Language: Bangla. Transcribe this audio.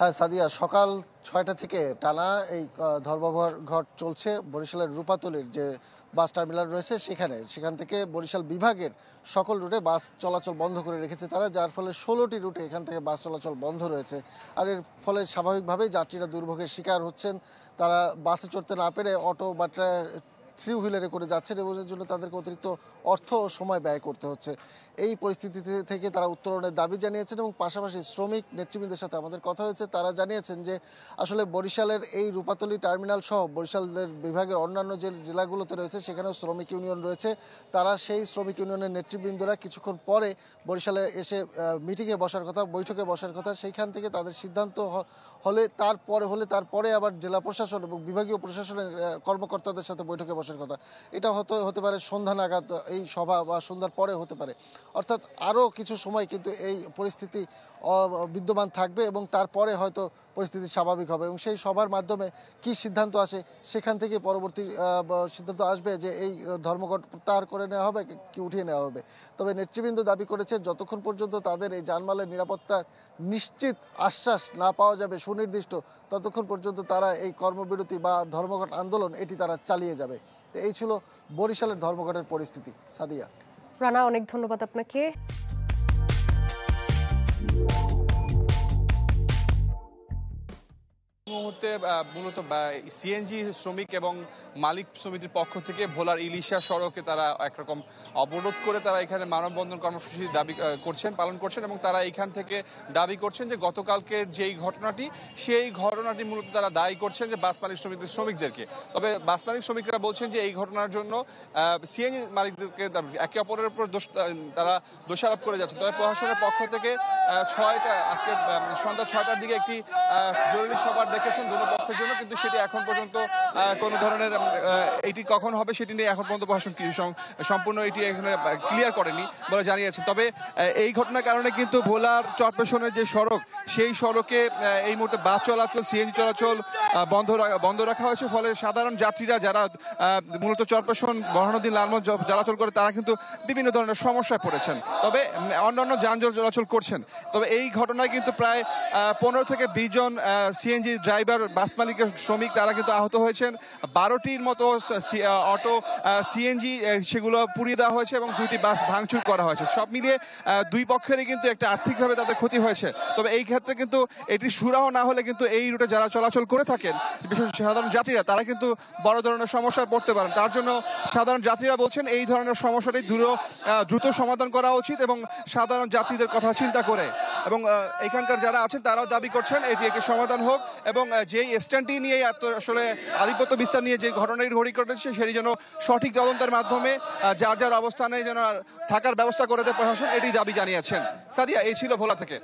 হ্যাঁ, সাদিয়া, সকাল ৬টা থেকে টানা এই ধর্মঘট চলছে বরিশালের রূপাতলীর যে বাস টার্মিনাল রয়েছে সেখান থেকে বরিশাল বিভাগের সকল রুটে বাস চলাচল বন্ধ করে রেখেছে তারা, যার ফলে ১৬টি রুটে এখান থেকে বাস চলাচল বন্ধ রয়েছে। আর এর ফলে স্বাভাবিকভাবেই যাত্রীরা দুর্ভোগের শিকার হচ্ছেন। তারা বাসে চড়তে না পেরে অটো বা থ্রি হুইলারে করে যাচ্ছেন এবং এর জন্য তাদেরকে অতিরিক্ত অর্থ ও সময় ব্যয় করতে হচ্ছে। এই পরিস্থিতি থেকে তারা উত্তরণের দাবি জানিয়েছেন এবং পাশাপাশি শ্রমিক নেতৃবৃন্দের সাথে আমাদের কথা হয়েছে। তারা জানিয়েছেন যে আসলে বরিশালের এই রূপাতলী টার্মিনাল সহ বরিশালের বিভাগের অন্যান্য যে জেলাগুলোতে রয়েছে সেখানেও শ্রমিক ইউনিয়ন রয়েছে। তারা সেই শ্রমিক ইউনিয়নের নেতৃবৃন্দরা কিছুক্ষণ পরে বরিশালে এসে মিটিংয়ে বসার কথা, বৈঠকে বসার কথা। সেইখান থেকে তাদের সিদ্ধান্ত হলে তারপরে আবার জেলা প্রশাসন এবং বিভাগীয় প্রশাসনের কর্মকর্তাদের সাথে বৈঠকে বসার কথা। এটা হতে পারে সন্ধ্যা নাগাদ এই সভা বা সন্ধ্যার পরে হতে পারে। অর্থাৎ আরও কিছু সময় কিন্তু এই পরিস্থিতি বিদ্যমান থাকবে এবং তারপরে হয়তো পরিস্থিতি স্বাভাবিক হবে এবং সেই সভার মাধ্যমে কি সিদ্ধান্ত আসে সেখান থেকে পরবর্তী সিদ্ধান্ত আসবে যে এই ধর্মঘট প্রত্যাহার করে নেওয়া হবে কি উঠিয়ে নেওয়া হবে। তবে নেতৃবৃন্দ দাবি করেছে যতক্ষণ পর্যন্ত তাদের এই জানমালের নিরাপত্তার নিশ্চিত আশ্বাস না পাওয়া যাবে সুনির্দিষ্ট, ততক্ষণ পর্যন্ত তারা এই কর্মবিরতি বা ধর্মঘট আন্দোলন এটি তারা চালিয়ে যাবে। তো এই ছিল বরিশালের ধর্মঘটের পরিস্থিতি। সাদিয়া। রানা, অনেক ধন্যবাদ আপনাকে। মুহূর্তে মূলত সিএনজি শ্রমিক এবং মালিক সমিতির পক্ষ থেকে ভোলার ইলিশা সড়কে তারা একরকম অবরোধ করে তারা এখানে মানববন্ধন কর্মসূচি পালন করছেন এবং তারা এখান থেকে দাবি করছেন যে গতকালকের যেই ঘটনাটি সেই ঘটনাটি মূলত তারা দায়ী করছেন যে বাস মালিক শ্রমিকদেরকে। তবে বাস মালিক শ্রমিকরা বলছেন যে এই ঘটনার জন্য সিএনজি মালিকদেরকে একে অপরের উপর তারা দোষারোপ করে যাচ্ছে। তবে প্রশাসনের পক্ষ থেকে আজকে সন্ধ্যা ৬টার দিকে একটি জরুরি সভা দেখেছেন দুটো পক্ষের জন্য, কিন্তু সেটি এখন পর্যন্ত কোনো ধরনের এটি কখন হবে সেটি নিয়ে এখন পর্যন্ত প্রশাসন সম্পূর্ণ এটি এখানে ক্লিয়ার করেনি বলে জানিয়েছেন। তবে এই ঘটনার কারণে কিন্তু ভোলার চরপেশনের যে সড়ক সেই সড়কে এই মুহূর্তে বাস চলাচল সিএনজি চলাচল বন্ধ রাখা হয়েছে। ফলে সাধারণ যাত্রীরা যারা মূলত চরপেশন মহানদী লালমোহন চলাচল করে তারা কিন্তু বিভিন্ন ধরনের সমস্যায় পড়েছেন, তবে অন্যান্য যানজট চলাচল করছেন। তবে এই ঘটনায় কিন্তু প্রায় 15 থেকে 20 জন সিএনজি ড্রাইভার বাস মালিকের শ্রমিক তারা কিন্তু আহত হয়েছেন। 12টির মতো অটো সিএনজি সেগুলো পুড়িয়ে দেওয়া হয়েছে এবং 2টি বাস ভাঙচুর করা হয়েছে। সব মিলিয়ে দুই পক্ষেরই কিন্তু একটা আর্থিকভাবে তাদের ক্ষতি হয়েছে। তবে এই ক্ষেত্রে কিন্তু এটি সুরাহ না হলে কিন্তু এই রুটে যারা চলাচল করে থাকেন বিশেষ সাধারণ যাত্রীরা তারা কিন্তু বড় ধরনের সমস্যায় পড়তে পারেন। তার জন্য সাধারণ যাত্রীরা বলছেন এই ধরনের সমস্যাটি দ্রুত সমাধান করা উচিত এবং সাধারণ যাত্রীদের কথা চিন্তা করে। এবং এখানকার যারা আছেন তারাও দাবি করছেন এটি একটি সমাধান হোক এবং যেই স্ট্যান্ডটি নিয়ে আসলে আধিপত্য বিস্তার নিয়ে যে ঘটনাটি ঘটেছে সেটি যেন সঠিক তদন্তের মাধ্যমে যার অবস্থানে যেন থাকার ব্যবস্থা করে দেয় প্রশাসন, এটি দাবি জানিয়েছেন। সাদিয়া, এই ছিল ভোলা থেকে।